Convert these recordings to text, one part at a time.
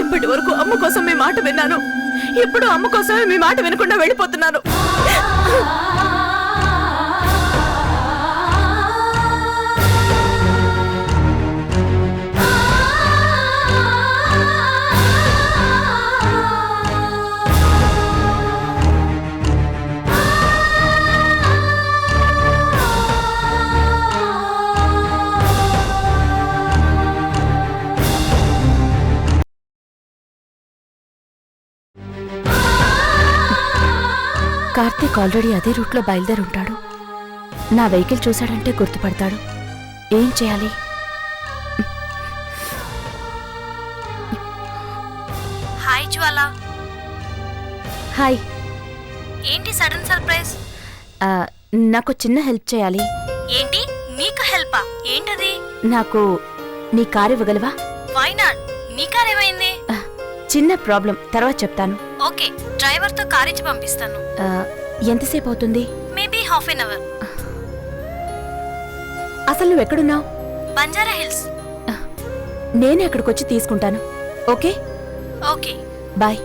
ఇప్పటి వరకు అమ్మ కోసం మీ మాట విన్నాను. ఇప్పుడు అమ్మ కోసమే మీ మాట వినకుండా వెళ్ళిపోతున్నాను. కార్తీక్ ఆల్రెడీ అదే రూట్లో బయలుదేరుంటాడు. నా వెహికల్ చూశాడంటే గుర్తుపడతాడు. ఏం చేయాలి? హాయ్ జ్వాలా. హాయ్. ఏంటి సడన్ సర్ప్రైజ్? నాకు చిన్న హెల్ప్ చేయాలి. ఏంటి? నీకు హెల్పా? ఏంటది? నాకు నీ కారు ఇవ్వగలవా? Why not? నీ కార్ ఏమైంది? చిన్న ప్రాబ్లం, తర్వాత చెప్తాను. ఓకే, డ్రైవర్తో కార్ ఇచ్చి పంపిస్తాను. ఎంతసేపు అవుతుంది? Maybe half an hour. అసలు నువ్వెక్కడున్నావు? బంజారా హిల్స్. నేను అక్కడికొచ్చి తీసుకుంటాను. Okay okay, bye.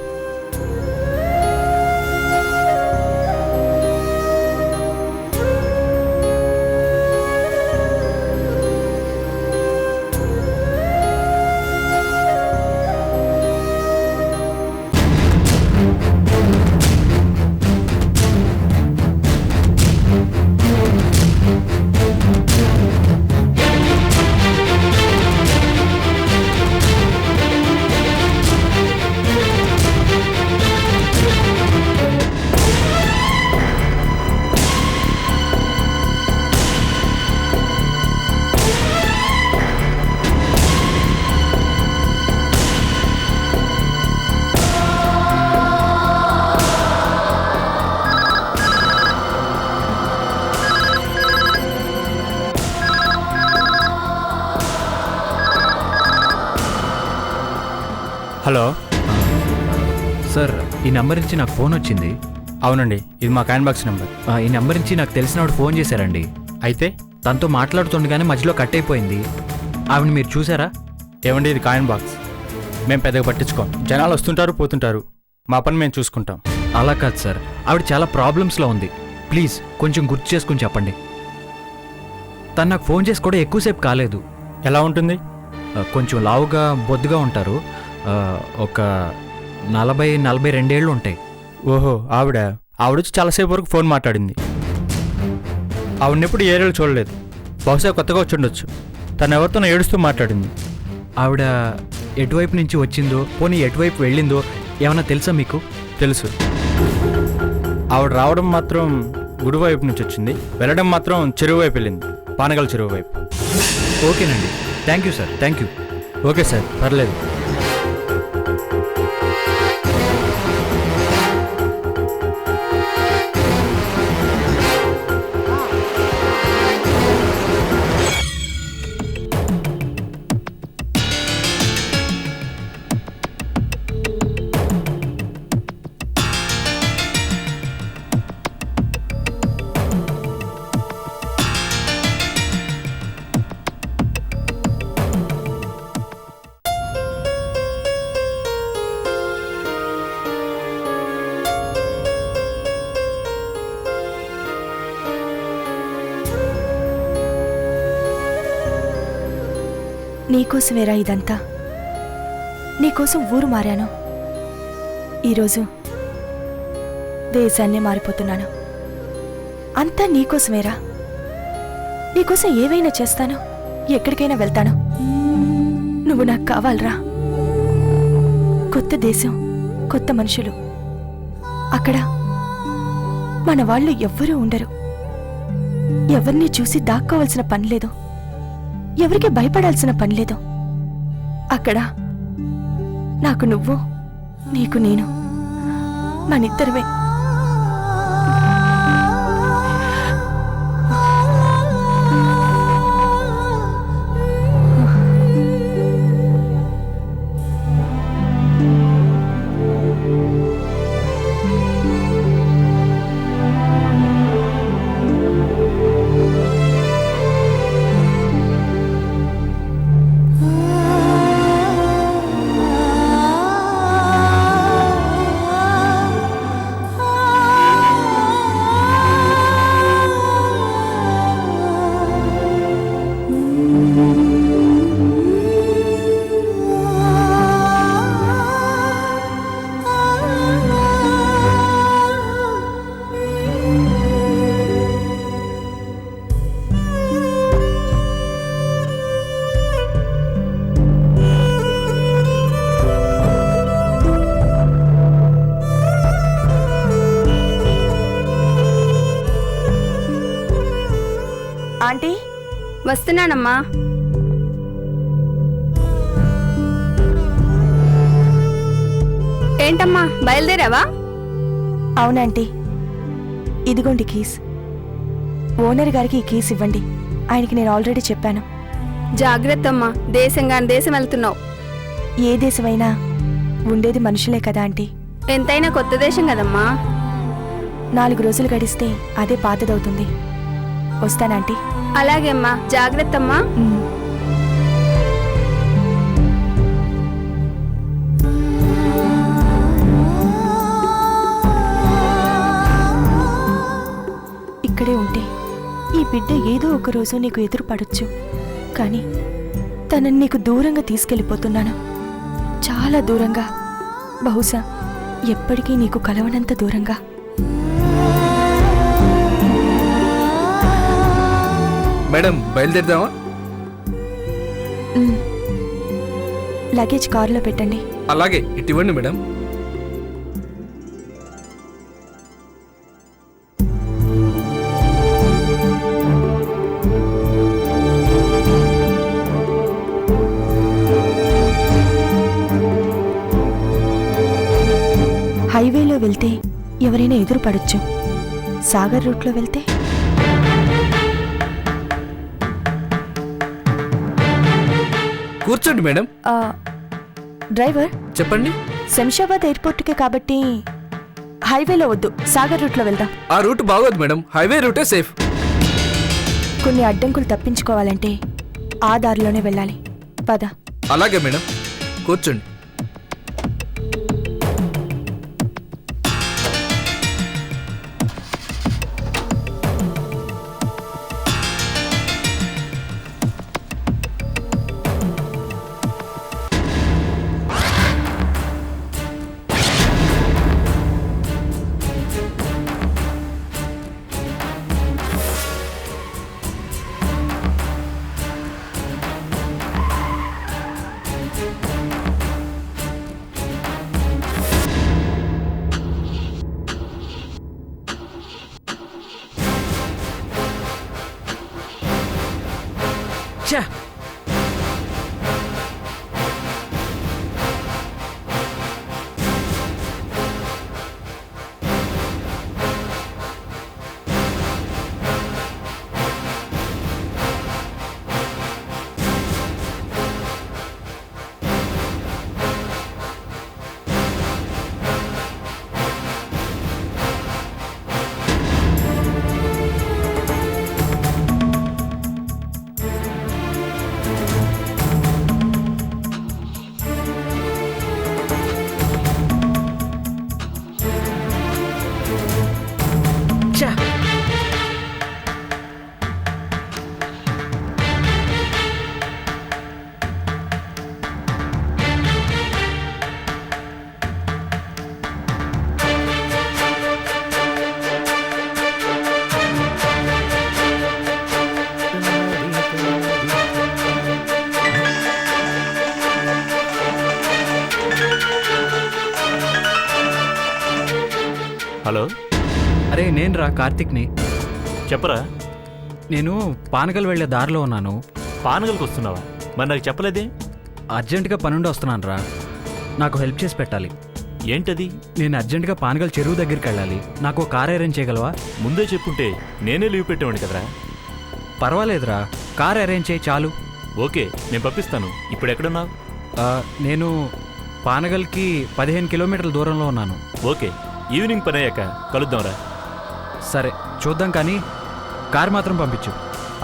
Hello sir, ఈ నెంబర్ నుంచి నాకు ఫోన్ వచ్చింది. అవునండి, ఇది మా కాయిన్ బాక్స్ నెంబర్. ఈ నెంబర్ నుంచి నాకు తెలిసినవాడు ఫోన్ చేశారండి. అయితే తనతో మాట్లాడుతుండగానే మధ్యలో కట్ అయిపోయింది. ఆవిడ మీరు చూసారా? ఏమండి, ఇది కాయిన్ బాక్స్. మేము పెద్దగా పట్టించుకోం. జనాలు వస్తుంటారు, పోతుంటారు. మా పని మేము చూసుకుంటాం. అలా కాదు సార్, ఆవిడ చాలా ప్రాబ్లమ్స్లో ఉంది. ప్లీజ్ కొంచెం గుర్తు చేసుకుని చెప్పండి. తను నాకు ఫోన్ చేసి కూడా ఎక్కువసేపు కాలేదు. ఎలా ఉంటుంది? కొంచెం లావుగా బొద్దుగా ఉంటారు. ఒక 40-42 ఏళ్ళు ఉంటాయి. ఓహో, ఆవిడొచ్చి చాలాసేపు వరకు ఫోన్ మాట్లాడింది. ఆవిడనెప్పుడు ఏరియాలో చూడలేదు. బహుశా కొత్తగా వచ్చి ఉండొచ్చు. తను ఎవరితోనో ఏడుస్తూ మాట్లాడింది. ఆవిడ ఎటువైపు నుంచి వచ్చిందో, పోనీ ఎటువైపు వెళ్ళిందో ఏమన్నా తెలుసా మీకు? తెలుసు. ఆవిడ రావడం మాత్రం గుడి వైపు నుంచి వచ్చింది, వెళ్ళడం మాత్రం చెరువు వైపు వెళ్ళింది. పానగల చెరువు వైపు. ఓకేనండి, thank you sir. Thank you. Okay sir, పర్లేదు. నీకోసమేరా ఇదంతా. నీకోసం ఊరు మారాను. ఈరోజు దేశాన్నే మారిపోతున్నాను. అంతా నీకోసమేరా. నీకోసం ఏవైనా చేస్తాను, ఎక్కడికైనా వెళ్తాను. నువ్వు నాకు కావాలరా. కొత్త దేశం, కొత్త మనుషులు. అక్కడ మన వాళ్ళు ఎవ్వరూ ఉండరు. ఎవరిని చూసి దాక్కోవలసిన పనిలేదు, ఎవరికి భయపడాల్సిన పనిలేదు. అక్కడ నాకు నువ్వు, నీకు నేను, మనిద్దరమే. వస్తున్నానమ్మా. ఏంటమ్మా బయలుదేరావా? అవునంటీ, ఇదిగోండి కీస్. ఓనర్ గారికి ఈ కీస్ ఇవ్వండి. ఆయనకి నేను ఆల్రెడీ చెప్పాను. జాగ్రత్త అమ్మా, దేశంగాని దేశం వెళ్తున్నావు. ఏ దేశమైనా ఉండేది మనుషులే కదా ఆంటీ. ఎంతైనా కొత్త దేశం కదమ్మా. 4 రోజులు గడిస్తే అదే పాతదవుతుంది. వస్తానంటీ. అలాగే అమ్మా, జాగ్రత్త అమ్మా. ఇక్కడే ఉంటే ఈ బిడ్డ ఏదో ఒక రోజు నీకు ఎదురు పడొచ్చు. కానీ తనని నీకు దూరంగా తీసుకెళ్ళిపోతున్నాను. చాలా దూరంగా. బహుశా ఎప్పటికీ నీకు కలవనంత దూరంగా. మేడం బయలుదేరదామా? లగేజ్ కారులో పెట్టండి. అలాగే, ఇటు ఇవ్వండి మేడం. హైవేలో వెళ్తే ఎవరైనా ఎదురు పడొచ్చు. సాగర్ రూట్లో వెళ్తే కూర్చోండి మేడం. డ్రైవర్, చెప్పండి. శంషాబాద్ ఎయిర్పోర్ట్కే కాబట్టి హైవేలో వద్దు, సాగర్ రూట్లో వెళ్దాం. ఆ రూట్ బాగోదు మేడం, హైవే రూటే సేఫ్. కొన్ని అడ్డంకులు తప్పించుకోవాలంటే ఆ దారిలోనే వెళ్ళాలి. పద. అలాగే మేడం, కూర్చోండి. ఛా! ఛా! హలో, అరే నేను రా కార్తిక్ని. చెప్పరా. నేను పానగల్ వెళ్ళే దారిలో ఉన్నాను. పానగల్కి వస్తున్నావా? మరి నాకు చెప్పలేదే. అర్జెంటుగా పనుండి వస్తున్నాను రా. నాకు హెల్ప్ చేసి పెట్టాలి. ఏంటది? నేను అర్జెంటుగా పానగల్ చెరువు దగ్గరికి వెళ్ళాలి. నాకు కార్ అరేంజ్ చేయగలవా? ముందే చెప్పుంటే నేనే లీవ్ పెట్టేవాడిని కదరా. పర్వాలేదురా, కార్ అరేంజ్ చేయి చాలు. ఓకే, నేను పంపిస్తాను. ఇప్పుడు ఎక్కడున్నావు? నేను పానగల్కి 15 కిలోమీటర్ల దూరంలో ఉన్నాను. ఓకే, ఈవినింగ్ పని అయ్యాక కలుద్దాంరా. సరే చూద్దాం, కానీ కార్ మాత్రం పంపించు.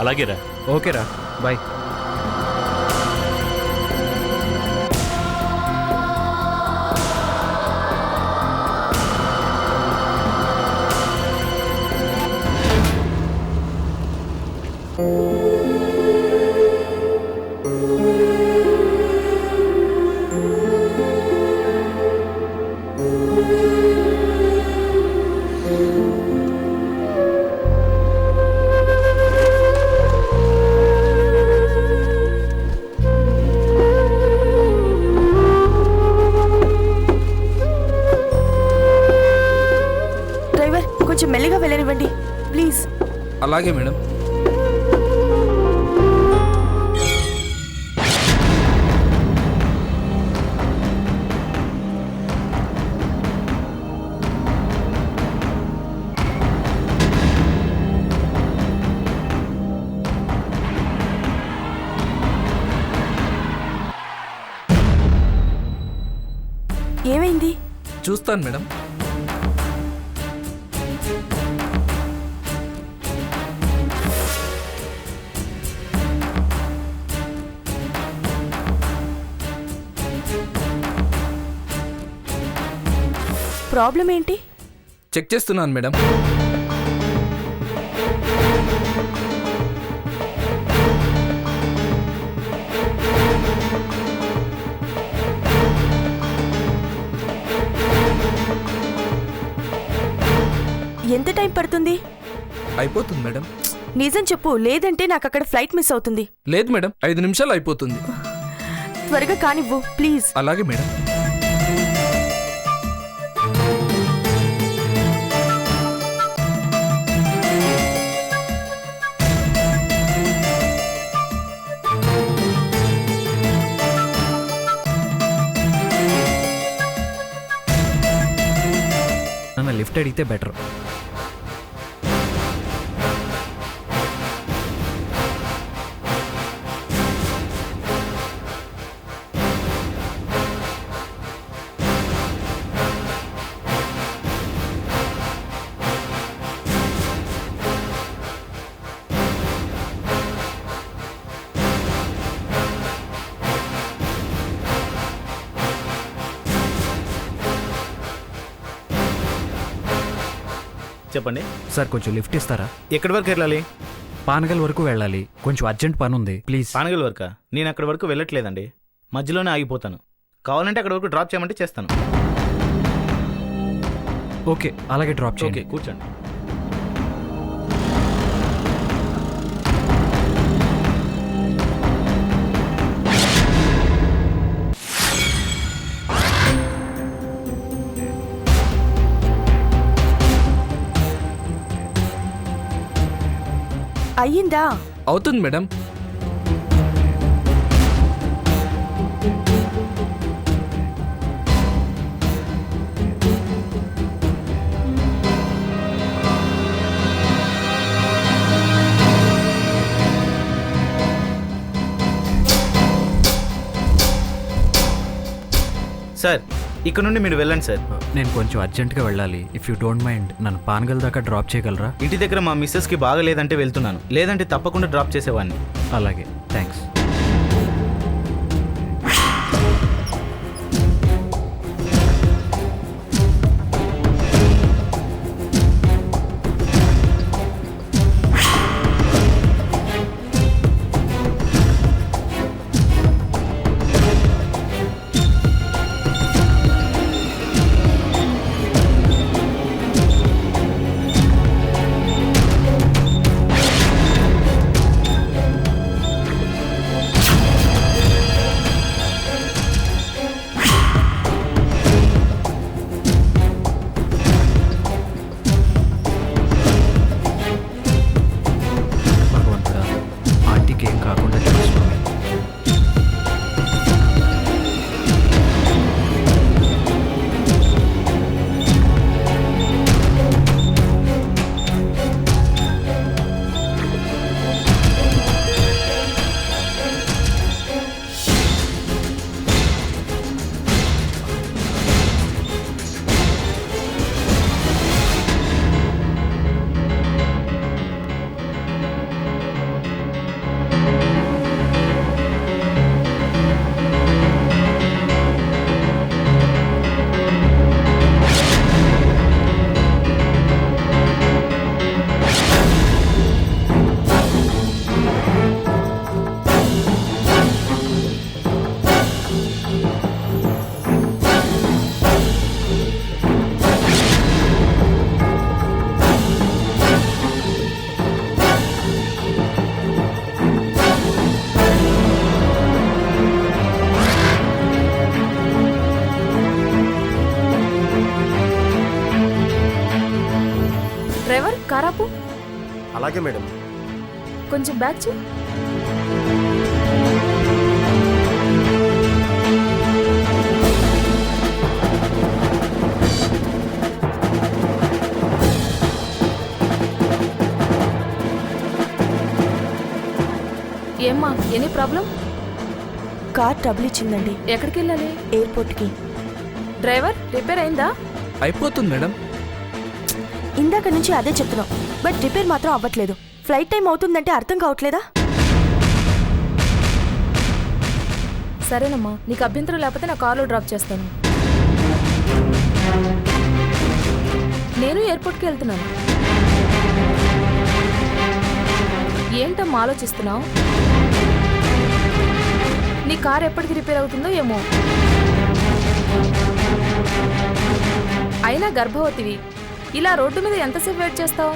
అలాగేరా. ఓకేరా, బాయ్. కొంచెం మెల్లిగా వెళ్ళనివ్వండి ప్లీజ్. అలాగే మేడం. ఏమైంది? చూస్తాను మేడం. ప్రాబ్లం ఏంటి? చెక్ చేస్తున్నాను మేడం. ఎంత టైం పడుతుంది? అయిపోతుంది మేడం. నిజం చెప్పు, లేదంటే నాకు అక్కడ ఫ్లైట్ మిస్ అవుతుంది. లేదు మేడం, 5 నిమిషాలు అయిపోతుంది. త్వరగా కానివ్వు ప్లీజ్. అలాగే మేడం. నన్ను లిఫ్ట్ అడిగితే బెటర్. చెప్పండి సార్ కొంచెం లిఫ్ట్ ఇస్తారా? ఎక్కడి వరకు వెళ్ళాలి? పానగల్ వరకు వెళ్ళాలి, కొంచెం అర్జెంట్ పని ఉంది ప్లీజ్. పానగల్ వరకా? నేను అక్కడి వరకు వెళ్ళట్లేదండి, మధ్యలోనే ఆగిపోతాను. కావాలంటే అక్కడి వరకు డ్రాప్ చేయమంటే చేస్తాను. ఓకే, అలాగే డ్రాప్ ఓకే, చేయండి. కూర్చోండి. అయ్యిందా? అవుతుంది మేడం. సార్, ఇక్కడ నుండి మీరు వెళ్ళండి సార్. నేను కొంచెం అర్జెంట్గా వెళ్ళాలి. ఇఫ్ యూ డోంట్ మైండ్ నన్ను పానగల్ దాకా డ్రాప్ చేయగలరా? ఇంటి దగ్గర మా మిస్సెస్కి బాగా లేదంటే వెళ్తున్నాను, లేదంటే తప్పకుండా డ్రాప్ చేసేవాడిని. అలాగే, థ్యాంక్స్. భగవంతుడా, ఆంటీకి ఏం కాకుండా చూసుకోండి. డ్రైవర్ కారాపు. అలాగే మేడం. కొంచెం బ్యాక్ చేయి. ఏమ్మా, ఎనీ ప్రాబ్లం? కార్ ట్రబుల్ ఇచ్చిందండి. ఎక్కడికి వెళ్ళాలి? ఎయిర్పోర్ట్కి. డ్రైవర్ రిపేర్ అయిందా? అయిపోతుంది మేడం. ఇందాక నుంచి అదే చెప్తున్నావు, బట్ రిపేర్ మాత్రం అవ్వట్లేదు. ఫ్లైట్ టైం అవుతుందంటే అర్థం కావట్లేదా? సరేనమ్మా, నీకు అభ్యంతరం లేకపోతే నా కార్లో డ్రాప్ చేస్తాను. నేను ఎయిర్పోర్ట్కి వెళ్తున్నాను. ఏంటమ్మా ఆలోచిస్తున్నావు? నీ కార్ ఎప్పటికి రిపేర్ అవుతుందో ఏమో. అయినా గర్భవతివి, ఇలా రోడ్డు మీద ఎంతసేపు వెయిట్ చేస్తావు?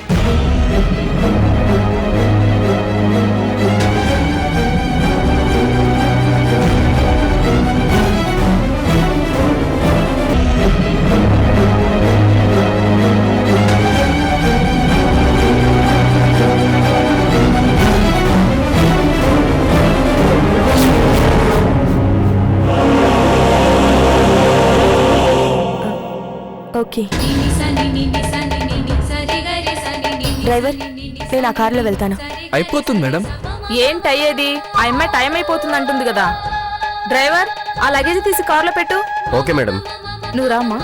ఓకే డ్రైవర్, నేను ఆ కార్లో వెళ్తాను. అయిపోతుంది మేడం. ఏంటయ్యేది? ఆ అమ్మాయి టైం అయిపోతుంది అంటుంది కదా. డ్రైవర్, ఆ లగేజ్ తీసి కార్లో పెట్టు. Okay madam. నువ్వు రామ్మా.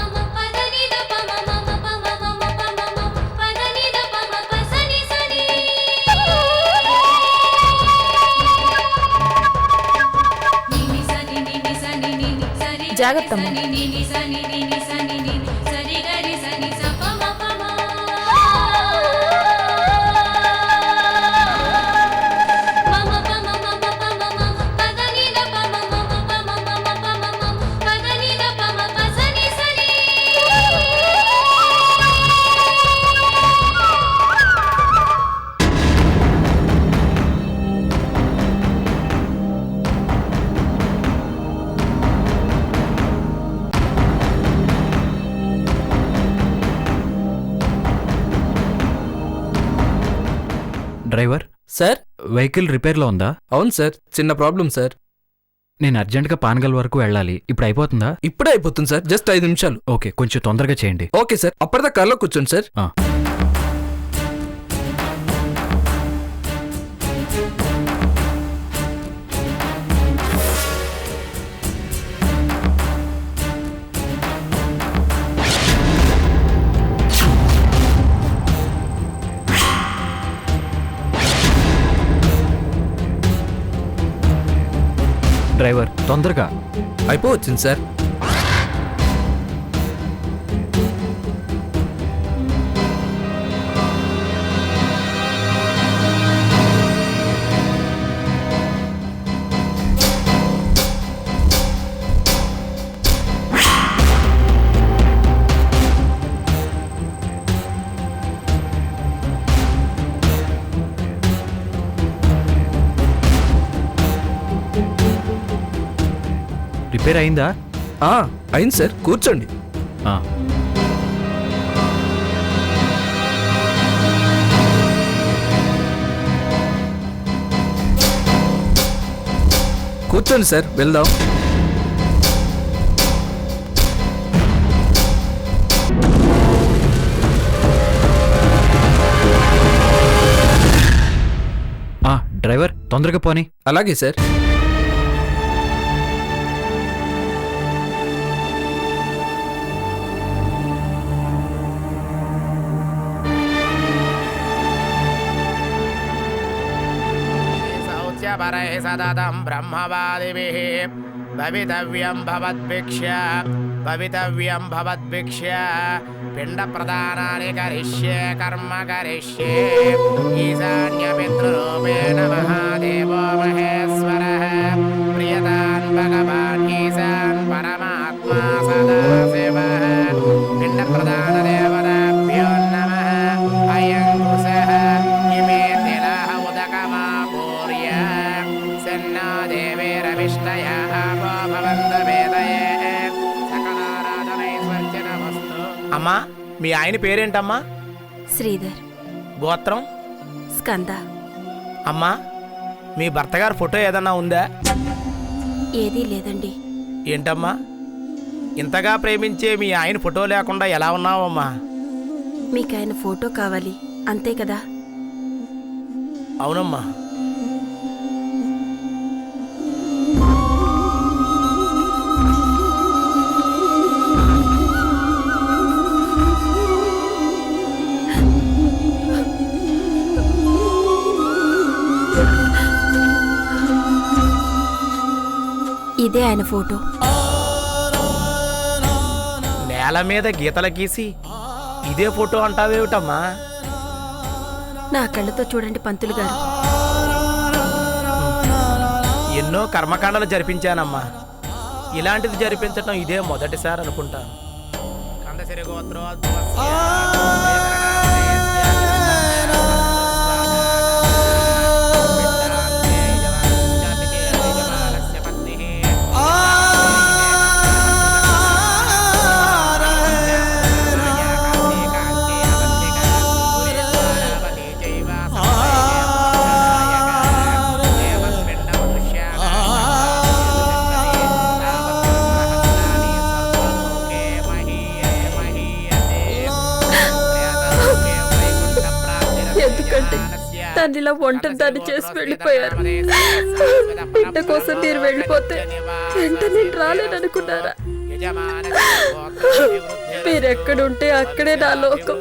జాగ్రత్తమ్మా. Driver, sir. వెహికల్ రిపేర్లో ఉందా? అవును సార్, చిన్న ప్రాబ్లం సార్. నేను అర్జెంటుగా పానగల్ వరకు వెళ్ళాలి. ఇప్పుడు అయిపోతుందా? ఇప్పుడే అయిపోతుంది సార్, జస్ట్ 5 నిమిషాలు. ఓకే, కొంచెం తొందరగా చేయండి. ఓకే సార్, అప్పటిదాకా కార్లో కూర్చోండి సార్. ఆ. డ్రైవర్, తొందరగా. అయిపోవచ్చింది సార్. రిపేర్ అయిందా? అయింది సార్, కూర్చోండి. ఆ. కూర్చోండి సార్, వెళ్దాం. డ్రైవర్, తొందరగా పోనీ. అలాగే సార్. సదతం బ్రహ్మవాదిభిః భవితవ్యం భవద్భిక్ష భవితవ్యం భవద్భిక్ష పిండ ప్రదానాని కరిష్యే కర్మ కరిష్యే ఈశాన్య పితృరూపేణ మహాదేవో మహేశ్వరః ప్రియతాన్ భగవాన్ ఈశాన్ పరమాత్మా సదాశివః పిండ ప్రదాన దేవతాభ్యో నమః అయం కుశః ఇమే తిలః ఉదకమాపూర్య సన్నా దేవేరవిష్టయా ఆపో భవంతు వేదయే సకలారాధనైశ్వర్చనమస్తు. అమ్మా, మీ ఆయన పేరేంటమ్మా? శ్రీధర్. గోత్రం? స్కంద. అమ్మా, మీ భర్త గారి ఫోటో ఏదన్నా ఉందా? ఏదీ లేదండి. ఏంటమ్మా, ఇంతగా ప్రేమించే మీ ఆయన ఫోటో లేకుండా ఎలా ఉన్నావమ్మా? మీకు ఆయన ఫోటో కావాలి అంతే కదా? అవునమ్మా. ఇదే ఆయన ఫోటో. నేల మీద గీతల గీసి ఇదే ఫోటో అంటావేమిటమ్మా? నా కళ్ళతో చూడండి పంతులు గారు. ఎన్నో కర్మకాండలు జరిపించానమ్మా. ఇలాంటిది జరిపించటం ఇదే మొదటిసారి అనుకుంటాను. ఎందుకంటే తను ఇలా ఒంటరి దాన్ని చేసి వెళ్ళిపోయారు. బిడ్డ కోసం మీరు వెళ్ళిపోతే వెంట నేను రాలేననుకున్నారా? మీరెక్కడుంటే అక్కడే నా లోకం.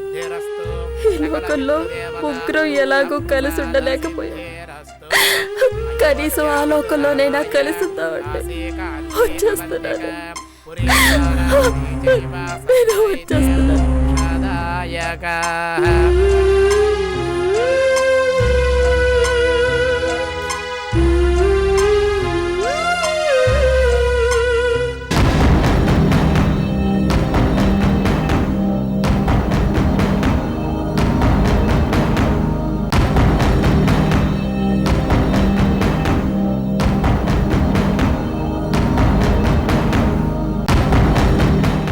ఈ లోకంలో ముగ్గురు ఎలాగో కలిసి ఉండలేకపోయా. కనీసం ఆ లోకంలోనైనా కలిసి ఉందామంటే వచ్చేస్తున్నాను. నేను వచ్చేస్తున్నాను.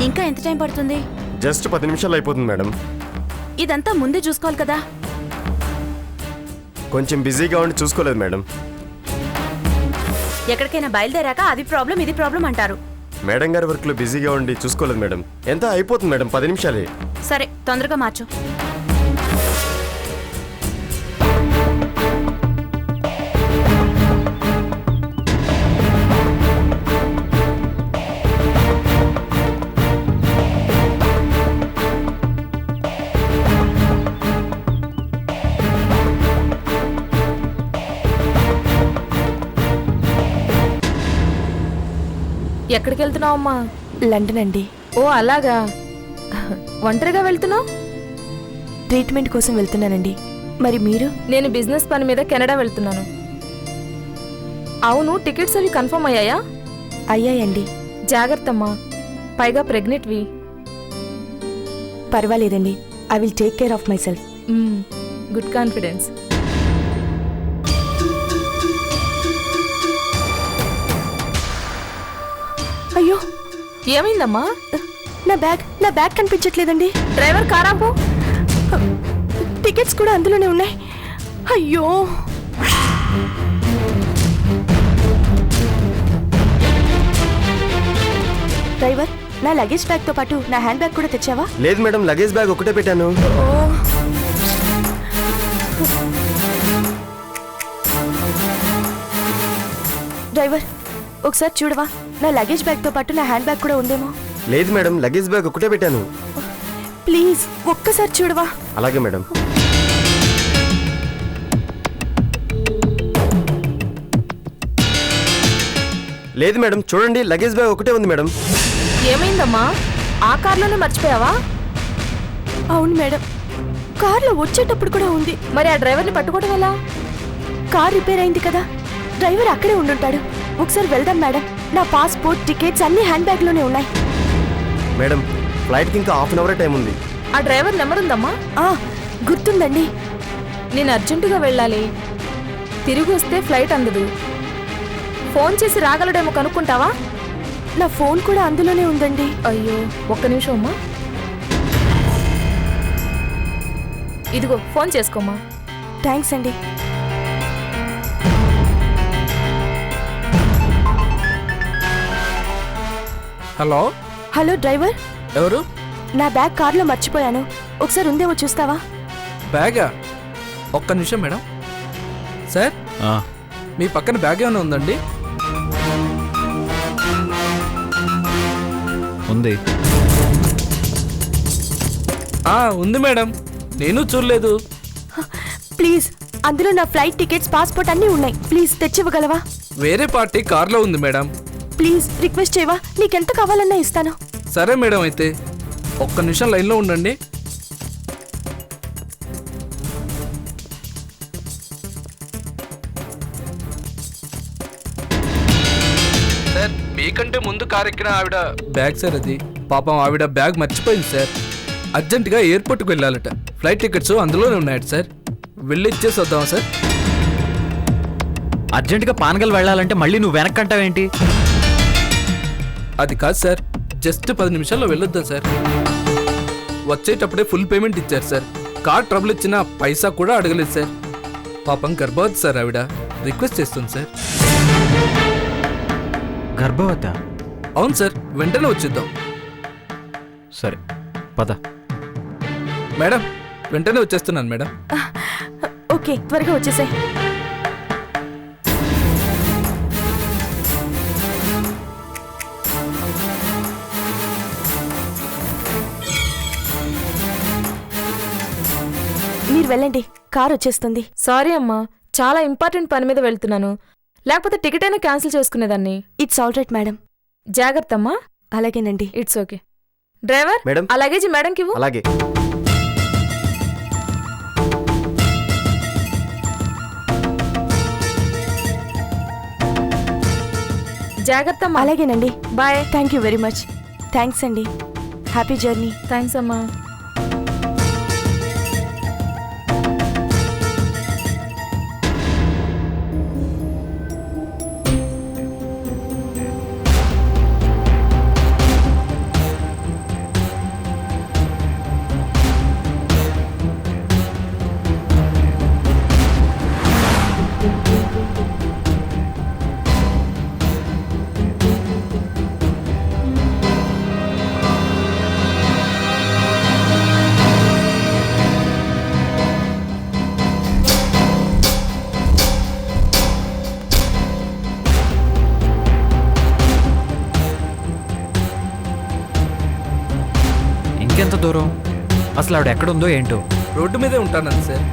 ఇంకా ఎంత టైం పడుతుంది? జస్ట్ 10 నిమిషాలు అయిపోతుంది మేడం. ఇదంతా ముందే చూసుకోవాలి కదా. కొంచెం బిజీగా ఉండి చూసుకోలేదు మేడం. ఎక్కడికైనా బయలుదేరాక అది ప్రాబ్లం ఇది ప్రాబ్లం అంటారు. మేడం గారి వర్క్లో బిజీగా ఉండి చూసుకోలేదు మేడం. ఎంత అయిపోతుంది మేడం? 10 నిమిషాలే. సరే తొందరగా మార్చు. ఎక్కడికి వెళ్తున్నావు అమ్మా? లండన్ అండి. ఓ అలాగా. ఒంటరిగా వెళ్తున్నావు? ట్రీట్మెంట్ కోసం వెళ్తున్నానండి. మరి మీరు? నేను బిజినెస్ పని మీద కెనడా వెళ్తున్నాను. అవును, టికెట్స్ అవి కన్ఫర్మ్ అయ్యాయా? అయ్యాయండి. జాగ్రత్తమ్మా, పైగా ప్రెగ్నెంట్వి. పర్వాలేదండి. I will take care of my self. Good confidence. అయ్యో, ఏమైందమ్మా? నా బ్యాగ్ కనిపించట్లేదండి. డ్రైవర్ కారాపు. టికెట్స్ కూడా అందులోనే ఉన్నాయి. అయ్యో, డ్రైవర్, నా లగేజ్ బ్యాగ్ తో పాటు నా హ్యాండ్ బ్యాగ్ కూడా తెచ్చావా? లేదు మేడం, లగేజ్ బ్యాగ్ ఒకటే పెట్టాను. డ్రైవర్, ఒకసారి చూడవా, నా లగేజ్ బ్యాగ్ తో పాటు నా హ్యాండ్ బ్యాగ్ కూడా ఉందేమో. లేదు మేడం, లగేజ్ బ్యాగ్ ఒకటే పెట్టాను. ప్లీజ్ ఒక్కసారి చూడవా. అలాగే మేడం. లేదు మేడం, చూడండి, లగేజ్ బ్యాగ్ ఒకటే ఉంది మేడం. ఏమైందమ్మా? ఆ కార్లోనే మర్చిపోయావా? అవును మేడం, కార్లో వచ్చేటప్పుడు కూడా ఉంది. మరి ఆ డ్రైవర్ని పట్టుకోవడం ఎలా? కార్ రిపేర్ అయింది కదా, డ్రైవర్ అక్కడే ఉండుంటాడు. ఒకసారి వెళ్దాం మేడం. నా పాస్పోర్ట్, టికెట్స్ అన్ని హ్యాండ్ బ్యాగ్ లోనే ఉన్నాయి. మేడం, ఫ్లైట్కి ఇంకా హాఫ్ అన్ అవర్ టైం ఉంది. ఆ డ్రైవర్ నెంబర్ ఉందమ్మా? గుర్తుందండి. నేను అర్జెంటుగా వెళ్ళాలి. తిరిగి వస్తే ఫ్లైట్ అందదు. ఫోన్ చేసి రాగలడేమో కనుక్కుంటావా? నా ఫోన్ కూడా అందులోనే ఉందండి. అయ్యో, ఒక్క నిమిషం అమ్మా. ఇదిగో ఫోన్ చేసుకోమ్మా. థ్యాంక్స్ అండి. హలో హలో డ్రైవర్, ఎవరు? నా బ్యాగ్ కార్లో మర్చిపోయాను. ఒకసారి ఉందేమో చూస్తావా? బ్యాగా? ఒక్క నిమిషం మేడం. సార్, మీ పక్కన బ్యాగ్ ఏమైనా ఉందండి? ఉంది. ఉంది మేడం, నేను చూడలేదు. ప్లీజ్, అందులో నా ఫ్లైట్ టికెట్స్, పాస్పోర్ట్ అన్నీ ఉన్నాయి. ప్లీజ్ తెచ్చివ్వగలవా? వేరే పార్టీ కార్లో ఉంది మేడం. ప్లీజ్ రిక్వెస్ట్ చేయవా? నీకెంత కావాలన్నా ఇస్తాను. సరే మేడం, అయితే ఒక్క నిమిషం లైన్లో ఉండండి. సార్, మీకంటే ముందు కార్ ఎక్కిన ఆవిడ బ్యాగ్ సార్ అది. పాపం ఆవిడ బ్యాగ్ మర్చిపోయింది సార్. అర్జెంటుగా ఎయిర్పోర్ట్కి వెళ్ళాలట. ఫ్లైట్ టికెట్స్ అందులోనే ఉన్నాయట సార్. వెళ్ళి ఇచ్చేసి వద్దామా సార్? అర్జెంటుగా పానగల్ వెళ్ళాలంటే మళ్ళీ నువ్వు వెనక్కంటావేంటి? అది కాదు సార్, జస్ట్ 10 నిమిషాల్లో వెళ్ళొద్దాం సార్. వచ్చేటప్పుడే ఫుల్ పేమెంట్ ఇచ్చారు సార్. కార్ ట్రబుల్ ఇచ్చిన పైసా కూడా అడగలేదు సార్. పాపం గర్భవతి సార్ ఆవిడ. రిక్వెస్ట్ చేస్తుంది సార్. గర్భవత? అవును సార్, వెంటనే వచ్చేద్దాం. సరే పద. మేడం, వెంటనే వచ్చేస్తున్నాను మేడం. ఓకే, త్వరగా వచ్చేసాయి. మీరు వెళ్ళండి, కార్ వచ్చేస్తుంది. సారీ అమ్మా, చాలా ఇంపార్టెంట్ పని మీద వెళ్తున్నాను. లేకపోతే టికెట్ అయినా క్యాన్సిల్ చేసుకునేదాన్ని. It's all right madam. జాగ్రత్త అమ్మా. అలాగేనండి. It's okay. Driver, madam. ఆ లగేజ్ మేడంకి ఇవ్వు. అలాగే. జాగ్రత్త అమ్మా. అలాగేనండి. Bye. Thank you very much. Thanks అండి. Happy journey. థ్యాంక్స్ అమ్మా. ఇంకెంత దూరం? అసలు ఆవిడ ఎక్కడుందో ఏంటో. రోడ్డు మీదే ఉంటానండి సార్.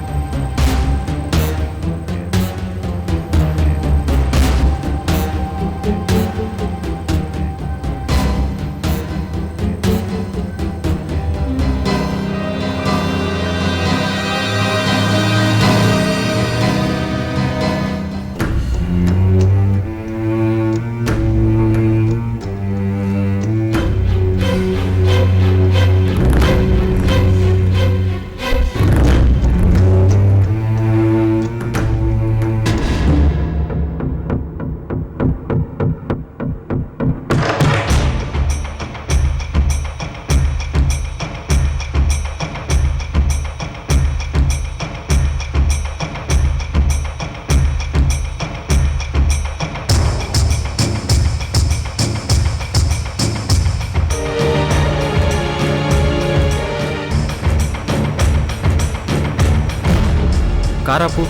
కారాపు.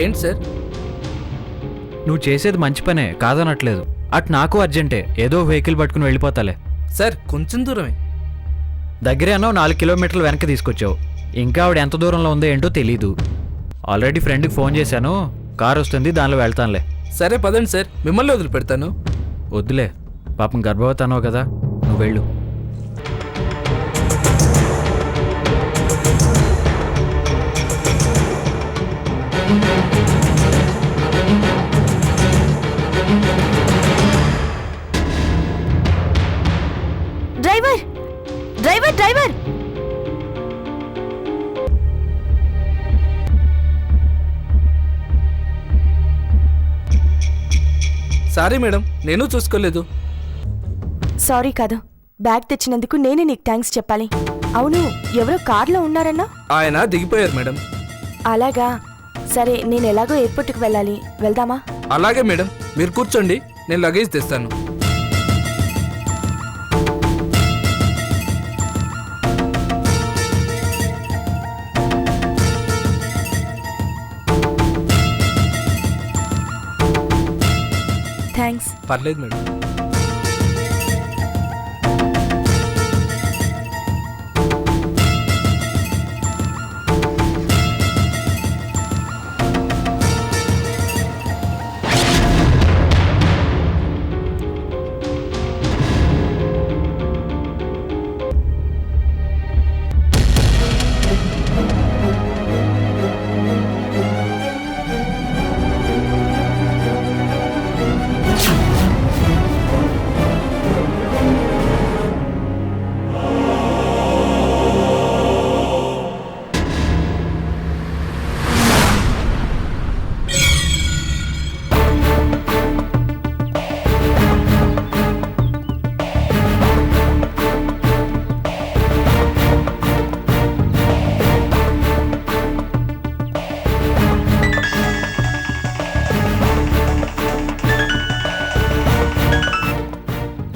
ఏంటి సార్? నువ్వు చేసేది మంచి పనే, కాదనట్లేదు. అటు నాకు అర్జెంటే. ఏదో వెహికల్ పట్టుకుని వెళ్ళిపోతాలే. సార్, కొంచెం దూరమే. దగ్గరే అన్నావు, 4 కిలోమీటర్లు వెనక్కి తీసుకొచ్చావు. ఇంకా ఆవిడ ఎంత దూరంలో ఉందో ఏంటో తెలీదు. ఆల్రెడీ ఫ్రెండ్కి ఫోన్ చేశాను. కార్ వస్తుంది, దానిలో వెళ్తానులే. సరే పదండి సార్, మిమ్మల్ని వదిలిపెడతాను. వద్దులే, పాపం గర్భవతి అన్నావు కదా, నువ్వు వెళ్ళు. Driver, driver, driver! Sorry madam, నేను చూసుకోలేదు. సారీ కాదు, బ్యాగ్ తెచ్చినందుకు నేనే నీకు థ్యాంక్స్ చెప్పాలి. అవును, ఎవరో కార్లో ఉన్నారన్నా? ఆయన దిగిపోయారు మేడం. అలాగా, సరే, నేను ఎలాగో ఎయిర్పోర్ట్కి వెళ్ళాలి, వెళ్దామా? అలాగే మేడం, మీరు కూర్చోండి, నేను లగేజ్ తెస్తాను. థ్యాంక్స్. పర్లేదు మేడం.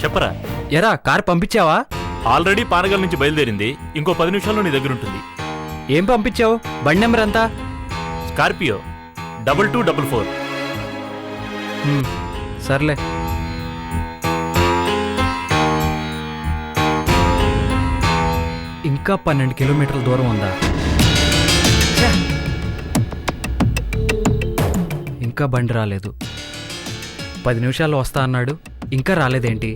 చెప్పరా. ఎరా కార్ పంపించావా? ఆల్రెడీ పానగల్ నుంచి బయలుదేరింది. ఇంకో 10 నిమిషాల్లో నీ దగ్గర ఉంటుంది. ఏం పంపించావు? బండి నెంబర్ ఎంత? స్కార్పియో 2244. సర్లే. ఇంకా 12 కిలోమీటర్ల దూరం ఉందా? ఇంకా బండి రాలేదు. 10 నిమిషాల్లో వస్తా అన్నాడు, ఇంకా రాలేదేంటి?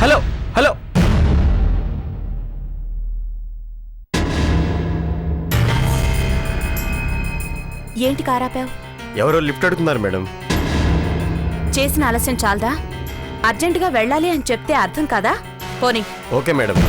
హలో హలో, ఏంటి కారాపావు? ఎవరో లిఫ్ట్ అడుగుతున్నారు మేడం. చేసిన ఆలస్యం చాలదా? అర్జెంటుగా వెళ్ళాలి అని చెప్తే అర్థం కాదా? పోనీ. Okay madam.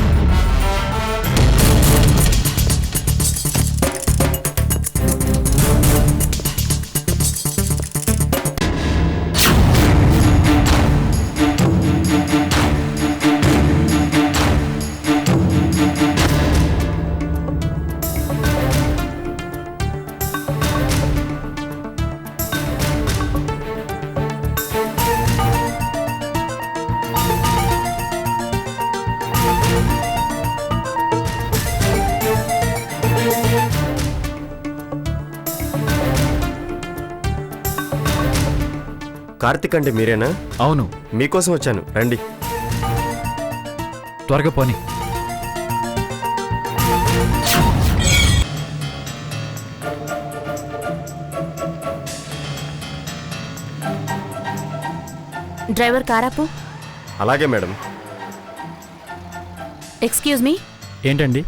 కార్తిక్ అంటే మీరేనా? అవును. మీకోసం వచ్చాను, రండి. త్వరగా పోనీ. డ్రైవర్ కారాపు. అలాగే మేడం. Excuse me. ఏంటండి?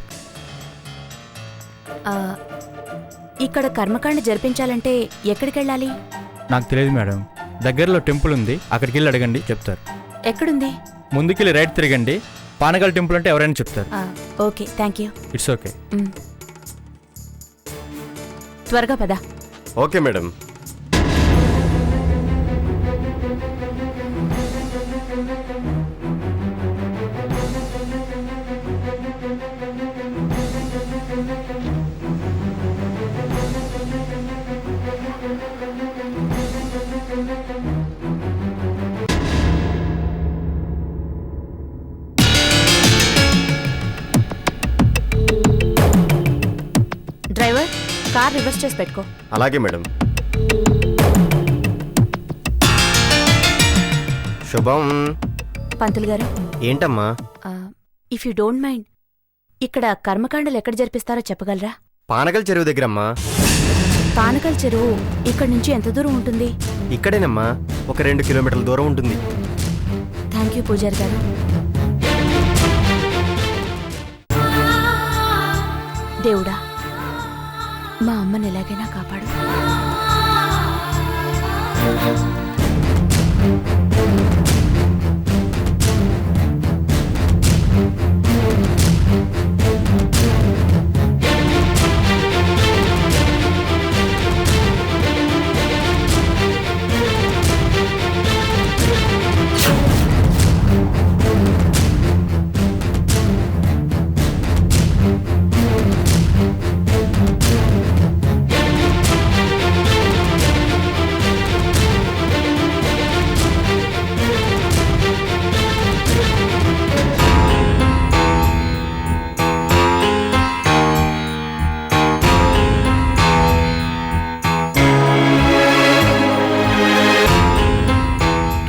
ఇక్కడ కర్మకాండ జరిపించాలంటే ఎక్కడికి వెళ్ళాలి? నాకు తెలియదు మేడం. దగ్గరలో టెంపుల్ ఉంది, అక్కడికి వెళ్ళి అడగండి, చెప్తారు. ఎక్కడుంది? ముందుకెళ్ళి రైట్ తిరగండి. పానగల్ టెంపుల్ అంటే ఎవరైనా చెప్తారు. Okay, thank you. It's okay. త్వరగా పద. Okay madam. Driver, car reverse చేసి పెట్టుకో. అలాగే మేడం. శుభం. పంతులు గారు. ఏంటమ్మా? ఇఫ్ యూ డోంట్ మైండ్, ఇక్కడ కర్మకాండలు ఎక్కడ జరిపిస్తారో చెప్పగలరా? పానగల్ చెరువు దగ్గరమ్మా. పానగల్ చెరువు ఇక్కడ నుంచి ఎంత దూరం ఉంటుంది? ఇక్కడేనమ్మా, ఒక 2 కిలోమీటర్ల దూరం ఉంటుంది. థ్యాంక్ యూ పూజారి గారు. దేవుడా, మా అమ్మని ఎలాగైనా కాపాడు.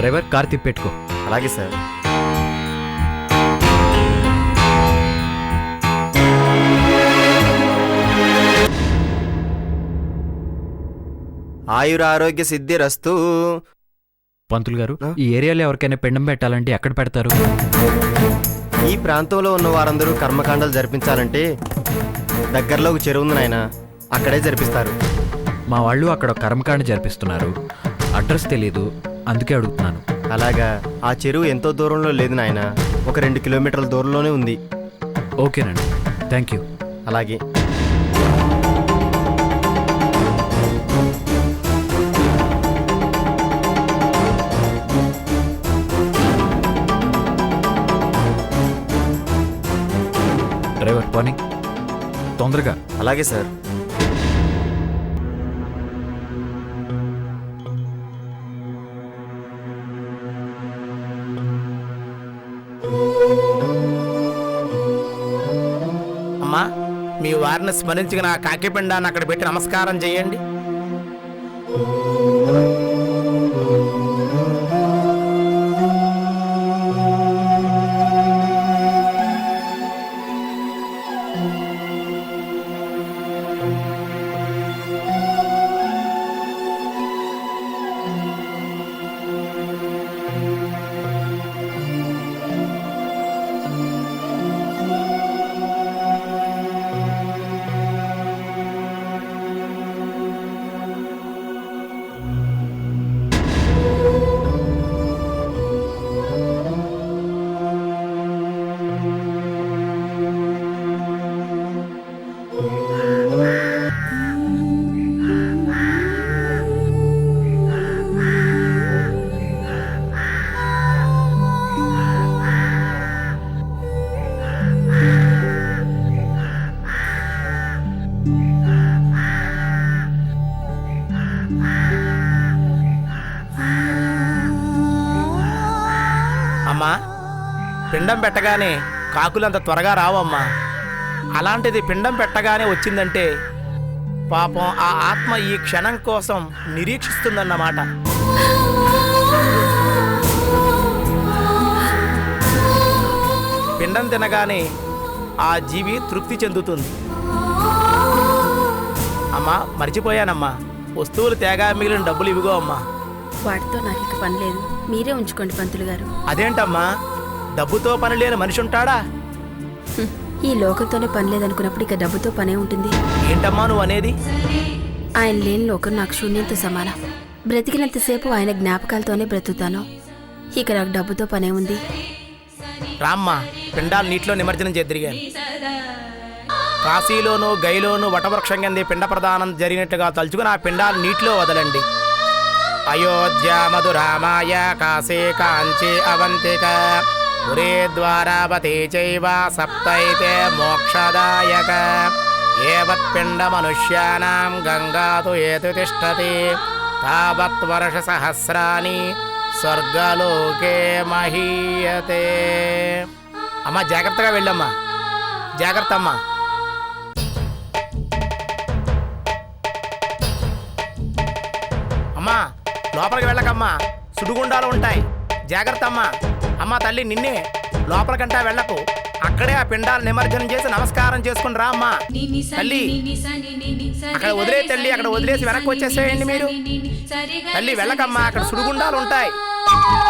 డ్రైవర్ కార్ తిప్పెట్టుకో. అలాగే సార్. ఆయుర ఆరోగ్య సిద్ధి రస్తు. పంతులు గారు, ఈ ఏరియాలో ఎవరికైనా పిండం పెట్టాలంటే ఎక్కడ పెడతారు? ఈ ప్రాంతంలో ఉన్న వారందరూ కర్మకాండాలు జరిపించాలంటే దగ్గరలో ఒక చెరువు ఉంది నాయన, అక్కడే జరిపిస్తారు. మా వాళ్ళు అక్కడ కర్మకాండ జరిపిస్తున్నారు. అడ్రస్ తెలీదు, అందుకే అడుగుతున్నాను. అలాగా, ఆ చెరువు ఎంతో దూరంలో లేదు నాయన, ఒక 2 కిలోమీటర్ల దూరంలోనే ఉంది. ఓకేనండి, థ్యాంక్ యూ. అలాగే. డ్రైవర్ పోనీ, తొందరగా. అలాగే సార్. అమ్మా, మీ వారిని స్మరించుకుని నా కాకిపిండాన్ని అక్కడ పెట్టి నమస్కారం చేయండి. అమ్మా, పిండం పెట్టగానే కాకులంత త్వరగా రావమ్మా. అలాంటిది పిండం పెట్టగానే వచ్చిందంటే పాపం ఆ ఆత్మ ఈ క్షణం కోసం నిరీక్షిస్తుందన్నమాట. పిండం తినగానే ఆ జీవి తృప్తి చెందుతుంది. అమ్మా, మర్చిపోయానమ్మా, వస్తువులు తేగా మిగిలిన డబ్బులు ఇవిగో అమ్మా. వాటితో నాకు ఇక పని లేదు, మీరే ఉంచుకోండి పంతులు గారు. అదేంటమ్మా, డబ్బుతో పని లేని మనిషి ఉంటాడా? ఈ లోకంతోనే పని లేదనుకున్నప్పుడు ఇక డబ్బుతో పనే ఉంటుంది. ఏంటమ్మా నువ్వు అనేది? ఆయన లేని లోకం నాకు శూన్యంతో సమానం. బ్రతికినంతసేపు ఆయన జ్ఞాపకాలతోనే బ్రతుకుతాను. ఇక నాకు డబ్బుతో పనే ఉంది. రామ్మా, పిండాలు నీటిలో నిమజ్జనం చేద్దరిగాను. కాశీలోను గైలోను వటవృక్షం కింద పిండ ప్రదానం జరిగినట్టుగా తలుచుకుని ఆ పిండాలు నీటిలో వదలండి. అయోధ్య మధురామాయ కాశీ కాంచీ అవంతిక పురే ద్వారావతి చైవ సప్తైతే మోక్షదాయక ఏవత్పిండ మనుష్యానాం గంగాతు ఏతు తిష్టతి తావత్ వర్ష సహస్రాని స్వర్గలోకే మహీయతే. అమ్మా, జాగ్రత్తగా వెళ్ళమ్మా, జాగ్రత్త అమ్మా. అమ్మా, లోపలికి వెళ్ళకమ్మా, సుడిగుండాలు ఉంటాయి, జాగ్రత్త అమ్మా. అమ్మా తల్లి, నిన్నే లోపలికంటా వెళ్ళకు, అక్కడే ఆ పిండాలు నిమజ్జనం చేసి నమస్కారం చేసుకుని రా అమ్మా. తల్లి, అక్కడ వదిలే తల్లి, అక్కడ వదిలేసి వెనక్కి వచ్చేసేయండి మీరు. తల్లి వెళ్ళకమ్మా, అక్కడ సుడిగుండాలు ఉంటాయి,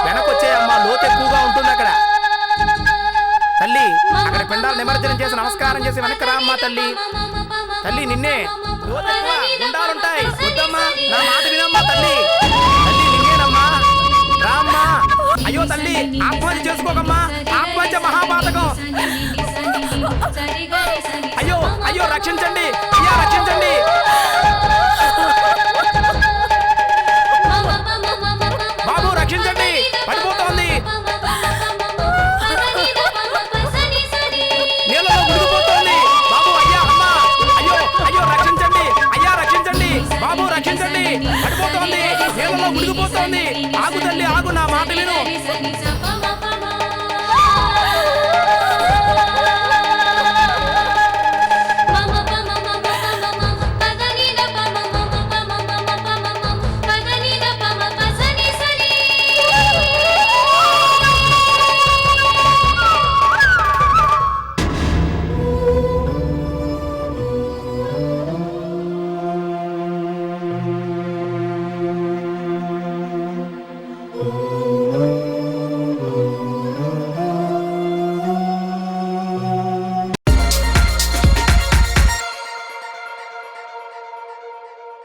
వెనక్కి వచ్చేయమ్మా, లోతు ఎక్కువగా ఉంటుంది అక్కడ. తల్లి, అక్కడ పిండాలు నిమజ్జనం చేసి నమస్కారం చేసి వెనక్కి రా అమ్మా తల్లి. తల్లి, నిన్నే లోతు ఎక్కువ, గుండాలుంటాయి, వద్దమ్మా, నా మాట వినమ్మా తల్లి. తల్లి నిన్నేనమ్మా, రామ్మా. అయ్యో తల్లి, ఆత్మహత్య చేసుకోకమ్మా, ఆత్మహత్య మహాపాతకం. అయ్యో అయ్యో, రక్షించండి అయ్యా, రక్షించండి. బాబు రక్షించండి, పడిపోతోంది, నీళ్ళలో మునిగిపోతోంది బాబు. అయ్యా అమ్మా, అయ్యో అయ్యో, రక్షించండి అయ్యా, రక్షించండి బాబు, రక్షించండి, పడిపోతోంది, నీళ్ళలో మునిగిపోతోంది, ఆగు తల్లి.